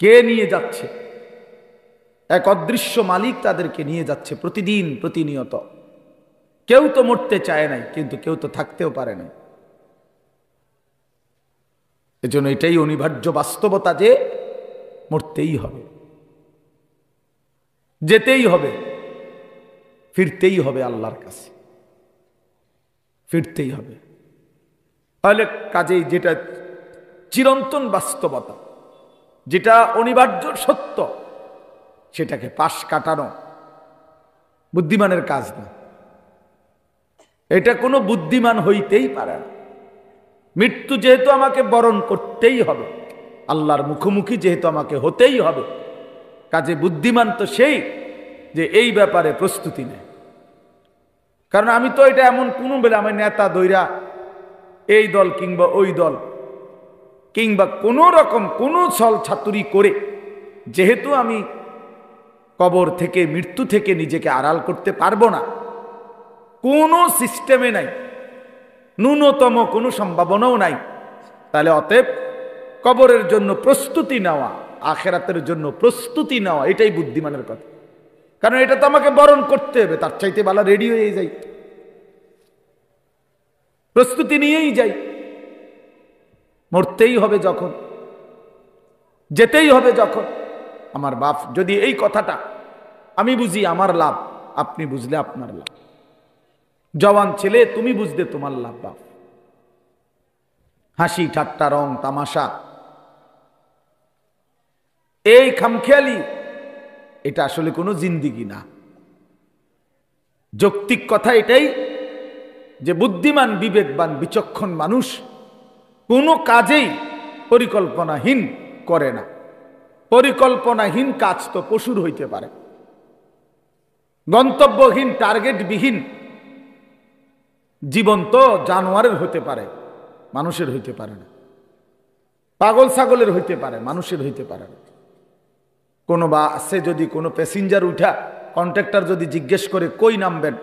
কে নিয়ে যাচ্ছে? এক অদৃশ্য মালিক তাদেরকে নিয়ে যাচ্ছে প্রতিদিন প্রতিনিয়ত। কেউ তো মরতে চায় নাই, কিন্তু কেউ তো থাকতেও পারে না। এজন্য এটাই অনিবার্য বাস্তবতা যে মরতেই হবে, যেতেই হবে, ফিরতেই হবে আল্লাহর কাছে, ফিরতেই হবে। তাহলে কাজেই যেটা চিরন্তন বাস্তবতা, যেটা অনিবার্য সত্য, সেটাকে পাশ কাটানো বুদ্ধিমানের কাজ না। এটা কোনো বুদ্ধিমান হইতেই পারে না। মৃত্যু যেহেতু আমাকে বরণ করতেই হবে, আল্লাহর মুখোমুখি যেহেতু আমাকে হতেই হবে, কাজে বুদ্ধিমান তো সেই যে এই ব্যাপারে প্রস্তুতি নেয়। কারণ আমি তো এটা এমন কোনো বেলা আমার নেতা দৈরা এই দল কিংবা ওই দল কিংবা কোনো রকম কোনো ছল ছাতুরি করে যেহেতু আমি কবর থেকে, মৃত্যু থেকে নিজেকে আড়াল করতে পারবো না, কোনো সিস্টেমে নাই, ন্যূনতম কোনো সম্ভাবনাও নাই, তাহলে অতএব কবরের জন্য প্রস্তুতি নেওয়া, আখেরাতের জন্য প্রস্তুতি নেওয়া, এটাই বুদ্ধিমানের কথা। কারণ এটা তো আমাকে বরণ করতে হবে, তার চাইতে ভালো রেডি হয়ে যাই, প্রস্তুতি নিয়েই যাই। মরতেই হবে যখন, যেতেই হবে যখন। আমার বাপ যদি এই কথাটা আমি বুঝি আমার লাভ, আপনি বুঝলে আপনার লাভ। জওয়ান ছেলে তুমি বুঝতে তোমার লাভ বাপ। হাসি ঠাট্টা রং তামাশা এই খামখেয়ালি, এটা আসলে কোনো জিন্দিগি না। যৌক্তিক কথা এটাই যে বুদ্ধিমান বিবেকবান বিচক্ষণ মানুষ কোনো কাজেই পরিকল্পনাহীন করে না। পরিকল্পনাহীন কাজ তো পশুর হইতে পারে, গন্তব্যহীন টার্গেটবিহীন জীবন তো জানোয়ারের হতে পারে, মানুষের হইতে পারে না। পাগল ছাগলের হইতে পারে, মানুষের হইতে পারে না। কোনো বাসে যদি কোনো প্যাসেঞ্জার উঠা কন্ট্রাক্টর যদি জিজ্ঞেস করে কই নামবেন,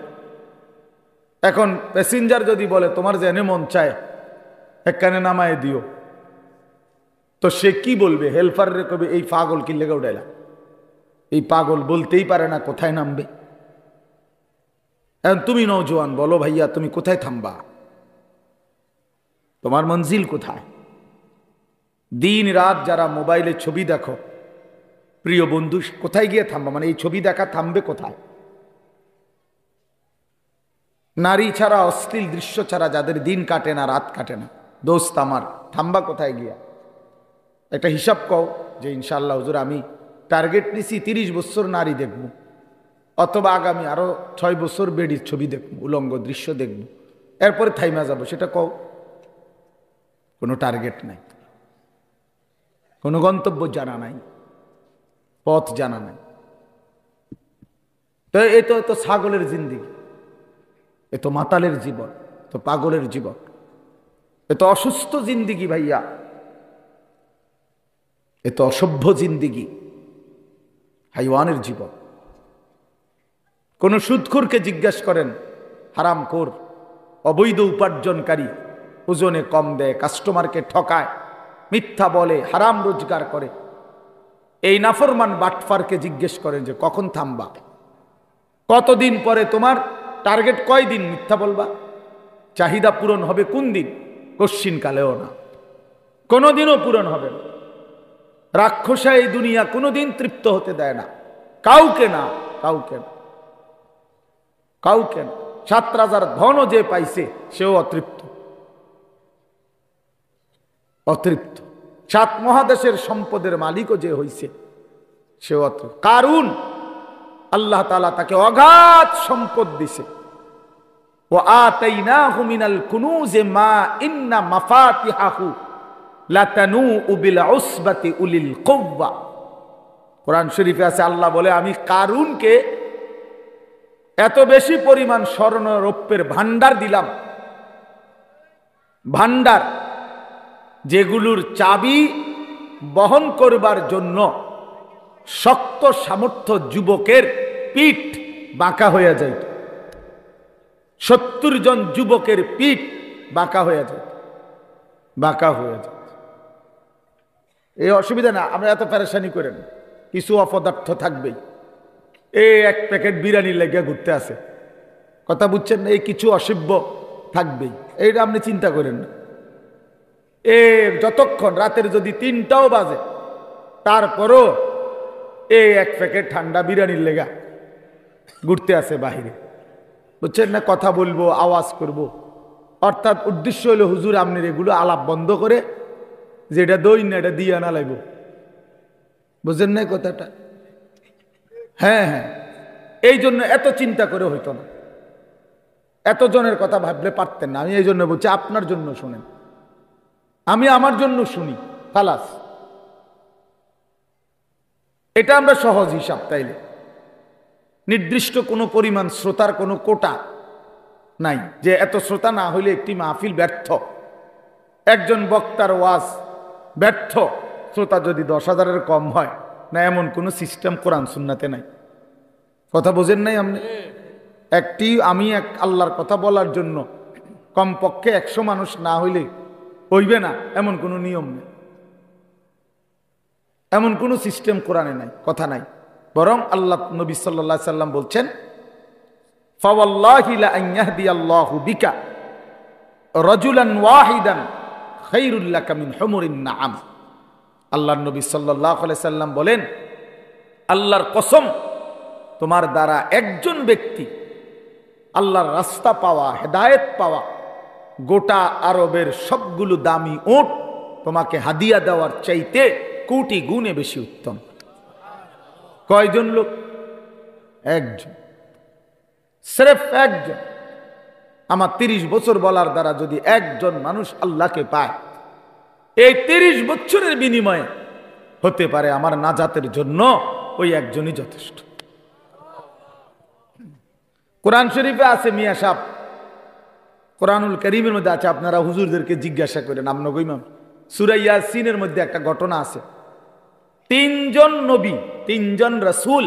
এখন প্যাসেঞ্জার যদি বলে তোমার জেনে মন চায় একখানে নামায় দিও, তো সে কি বলবে? হেল্পার রে কবে এই পাগল কি লেগে উঠাইলা? এই পাগল বলতেই পারে না কোথায় নামবে। এখন তুমি নওজোয়ান, বলো ভাইয়া তুমি কোথায় থামবা? তোমার মঞ্জিল কোথায়? দিন রাত যারা মোবাইলে ছবি দেখো, প্রিয় বন্ধু কোথায় গিয়ে থামবা? মানে এই ছবি দেখা থামবে কোথায়? নারী ছাড়া, অশ্লীল দৃশ্য ছাড়া যাদের দিন কাটে না, রাত কাটে না, দোস্ত আমার থামবা কোথায় গিয়া? একটা হিসাব কও যে ইনশাআল্লাহ হুজুর আমি টার্গেট নিছি 30 বছর নারী দেখব, অথবা আগামী আরো 6 বছর বেডির ছবি দেখব, উলঙ্গ দৃশ্য দেখব, এরপরে থাইমা যাব, সেটা কও। কোনো টার্গেট নাই, কোনো গন্তব্য জানা নাই, পথ জানা নাই। তো এ তো ছাগলের জিন্দিগি, এ তো মাতালের জীবন, তো পাগলের জীবন, এ তো অসুস্থ জিন্দিগি ভাইয়া, এ তো অসভ্য জিন্দিগি, হাইওয়ানের জীবন। কোন সুদখোরকে জিজ্ঞাসা করেন, হারামখোর অবৈধ উপার্জনকারী, ওজনে কম দেয়, কাস্টমারকে ঠকায়, মিথ্যা বলে, হারাম রোজগার করে, এই নাফরমান বাটফারকে জিজ্ঞেস করেন যে কখন থামবা? কতদিন পরে তোমার টার্গেট কয়দিন মিথ্যা বলবা? চাহিদা পূরণ হবে কোন দিন? কশ্চিন কালেও না, কোনোদিনও পূরণ হবে না। রাক্ষসা এই দুনিয়া কোনোদিন তৃপ্ত হতে দেয় না কাউকে, না কাউকে না, কাউকে না। 7 রাজার ধনও যে পাইছে সেও অতৃপ্ত, অতৃপ্ত। 7 মহাদেশের সম্পদের মালিকও যে হইছে সেও অতৃপ্ত। কারুন আল্লাহ তাআলা তাকে অগাধ সম্পদ দিছে। ওয়া আতাইনাহু মিনাল কুনুজি মা ইন্না মাফাতিহাহু লাতানু বিল উসবাতি উলিল কুওয়া। কোরআন শরীফে আছে, আল্লাহ বলে আমি কারুনকে এত বেশি পরিমাণ স্বর্ণ রৌপ্যের ভান্ডার দিলাম, ভান্ডার যেগুলোর চাবি বহন করবার জন্য শক্ত সামর্থ্য যুবকের পিঠ বাঁকা হয়ে যায়। 70 জন যুবকের পিঠ বাঁকা হয়ে যায়, বাঁকা হয়ে যায়। এই অসুবিধা না, আমরা এত পেরেশানি করেন, কিছু অপদার্থ থাকবেই। এই এক প্যাকেট বিরিয়ানি লেগে ঘুরতে আছে, কথা বুঝছেন না? এই কিছু অসভ্য থাকবেই, এইটা আপনি চিন্তা করেন না। যতক্ষণ রাতের যদি 3টাও বাজে, তারপরও এই এক প্যাকেট ঠান্ডা বিরিয়ানির লেগা ঘুরতে আছে বাহিরে, বুঝছেন না? কথা বলবো, আওয়াজ করব, অর্থাৎ উদ্দেশ্য হলো হুজুর আপনার এগুলো আলাপ বন্ধ করে যে এটা দই না এটা দিয়ে আনা লাগবো, বুঝেন না কথাটা? হ্যাঁ হ্যাঁ, এই জন্য এত চিন্তা করে হইতো না, এত জনের কথা ভাবলে পারতেন না। আমি এই জন্য বলছি আপনার জন্য শুনেন, আমি আমার জন্য শুনি, খালাস। এটা আমরা সহজ হিসাব। তাইলে নির্দিষ্ট কোনো পরিমাণ শ্রোতার কোনো কোটা নাই, যে এত শ্রোতা না হইলে একটি মাহফিল ব্যর্থ, একজন বক্তার ওয়াজ ব্যর্থ, শ্রোতা যদি 10,000-এর কম হয় না, এমন কোনো সিস্টেম কোরআন সুন্নাতে নাই। কথা বোঝেন নাই আপনি? আমি এক আল্লাহর কথা বলার জন্য কমপক্ষে 100 মানুষ না হইলে হইবে না, এমন কোনো নিয়ম নেই, এমন কোনো সিস্টেম কোরআনে নাই, কথা নাই। বরং আল্লাহ নবী সাল্লাল্লাহু আলাইহি সাল্লাম বলছেন, ফাওয়াল্লাহি লা আন ইয়াহদিয়াল্লাহু বিকা রাজুলান ওয়াহিদান খায়রুল লাকা মিন হুমুরিন নাআম। আল্লাহর নবী সাল্লাল্লাহু আলাইহি সাল্লাম বলেন, আল্লাহর কসম, তোমার দ্বারা একজন ব্যক্তি আল্লাহর রাস্তা পাওয়া, হেদায়েত পাওয়া, গোটা আরবের সবগুলো দামি উট তোমাকে হাদিয়া দেওয়ার চাইতে কোটি গুণে বেশি উত্তম। কয়জন লোক? একজন, স্রেফ একজন। আমার 30 বছর বলার দ্বারা যদি একজন মানুষ আল্লাহকে পায়, এই 30 বছরের বিনিময়ে হতে পারে আমার নাজাতের জন্য ওই একজনই যথেষ্ট। কোরআন শরীফে আছে, মিয়া সাহেব, কোরআনুল কারীমের মধ্যে আছে, আপনারা হুজুরদেরকে জিজ্ঞাসা করেন। আপনাকে ইমাম সূরা ইয়াসিনের মধ্যে একটা ঘটনা আছে, 3 জন নবী, 3 জন রাসূল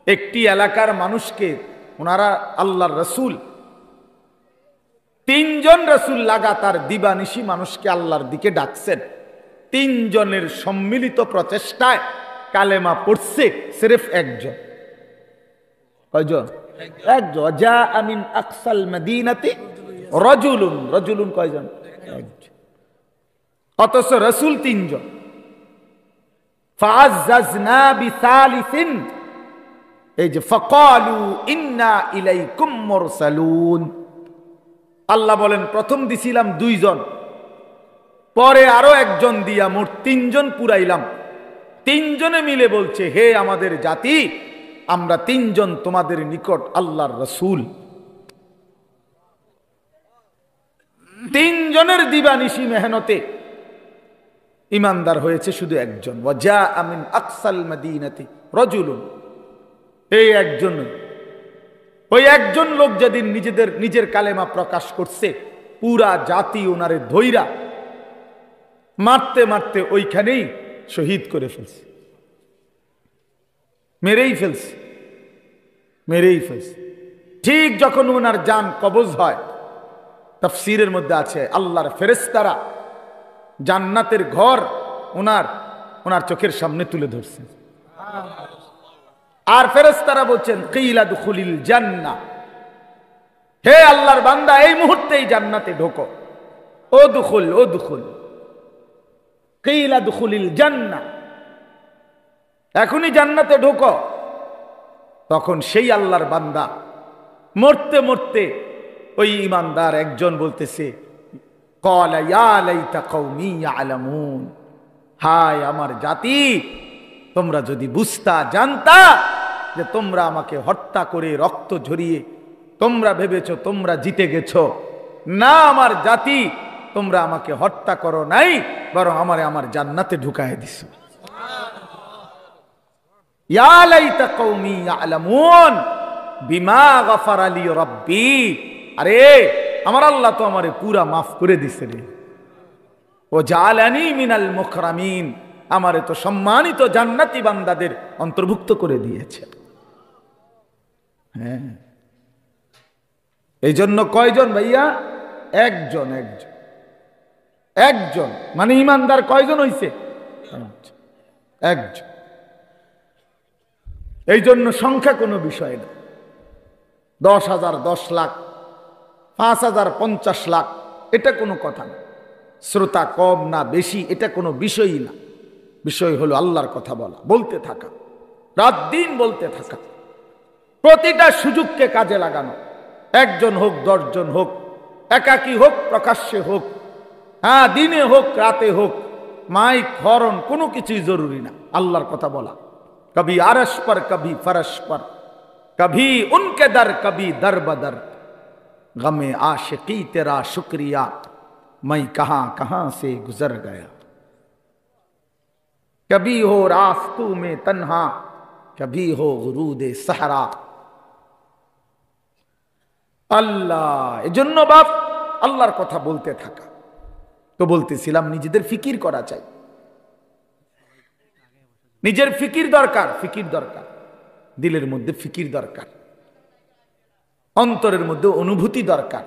একটি এলাকার মানুষকে, ওনারা আল্লাহর রাসূল, 3 জন রাসূল লাগাতার দিবানিশি মানুষকে আল্লাহর দিকে ডাকছেন। 3 জনের সম্মিলিত প্রচেষ্টায় কালেমা পড়ছে সির্ফ একজন। কয়জন? একজন। জাআ মিন আকসাল মাদিনাতি রাজুলুন। রাজুলুন কয়জন? একজন। অথচ রাসূল 3 জন। ফাআজ্জাজনা বিসালিসিন, এই যে ফাকালু ইন্না ইলাইকুম মুরসালুন। আল্লাহ বলেন, প্রথম দিছিলাম 2 জন, পরে আরো একজন দিয়া মোট 3 জন পুরাইলাম। 3 জনে মিলে বলছে, হে আমাদের জাতি, আমরা 3 জন তোমাদের নিকট আল্লাহর রাসূল। 3 জনের দিবানিশি মেহনতে ইমানদার হয়েছে শুধু একজন। ওয়াজাআ মিন আকসাল মাদিনাতি রাজুলুন। এই একজন, ওই একজন লোক যেদিন নিজের কালেমা প্রকাশ করছে, পুরা জাতি ওনারে ধইরা মারতে মারতে ওইখানেই শহীদ করে ফেলছে, মেরেই ফেলছে, মেরেই ফেলছে। ঠিক যখন ওনার জান কবজ হয়, তাফসীরের মধ্যে আছে, আল্লাহর ফেরেশতারা জান্নাতের ঘর ওনার চোখের সামনে তুলে ধরছে। আর ফেরেশতারা বলছেন, কিলা দুখুলিল জান্নাহ, হে আল্লাহর বান্দা, এই মুহূর্তেই জান্নাতে ঢোকো। ও দুখুল, ও দুখুল, কিলা দুখুলিল জান্নাহ, এখনই জান্নাতে ঢোকো। তখন সেই আল্লাহর বান্দা মরতে মরতে ওই ইমানদার একজন বলতেছে, ক্বালা ইয়া লাইতা কওমি ইয়ালামুন, হায় আমার জাতি, তোমরা যদি বুঝতা, জানতা যে তোমরা আমাকে হত্যা করে রক্ত ঝরিয়ে তোমরা ভেবেছো তোমরা জিতে গেছো। না আমার জাতি, তোমরা আমাকে হত্যা করো নাই, বরং আমার জান্নাতে ঢুকায় দিছো। ইয়া লাইতা কওমি ইয়ালামুন বিমা গফারা লি রাব্বি, আরে আমার আল্লাহ তো আমারে পুরা মাফ করে দিছে রে। ও জালানি মিনাল মুকরামিন, আমারে তো সম্মানিত জান্নাতি বান্দাদের অন্তর্ভুক্ত করে দিয়েছে। হ্যাঁ, এই জন্য কয়জন ভাইয়া? একজন। একজন, একজন মানে ইমানদার কয়জন হইছে? একজন। এই জন্য সংখ্যা কোনো বিষয় না। 10,000, 10 লাখ, 5,000, 50 লাখ, এটা কোনো কথা না। শ্রোতা কম না বেশি, এটা কোনো বিষয়ই না। বিষয় হলো আল্লাহর কথা বলা, বলতে থাকা, রাত দিন বলতে থাকা, প্রতিটা সুযোগকে কাজে লাগানো। একজন হোক, 10 জন হোক, একাকী হোক, প্রকাশ্যে হোক, হ্যাঁ দিনে হোক, রাতে হোক, মাইক হরন কোনো কিছুই জরুরি না। আল্লাহর কথা বলা, কবি আরশ পর, কবি ফরশ পর, কবি উনকে দর, কবি দর বদর, গমে आशिकी तेरा शुक्रिया, मैं कहां कहां से गुजर गया, कभी हो रास्तों में तन्हा, कभी हो गुरूदे सहरा। আল্লাহ, এজন্য বাপ আল্লাহর কথা বলতে থাকা। তো বলতেছিলাম নিজেদের ফিকির করা চাই, নিজের ফিকির দরকার, ফিকির দরকার, দিলের মধ্যে ফিকির দরকার, অন্তরের মধ্যে অনুভূতি দরকার।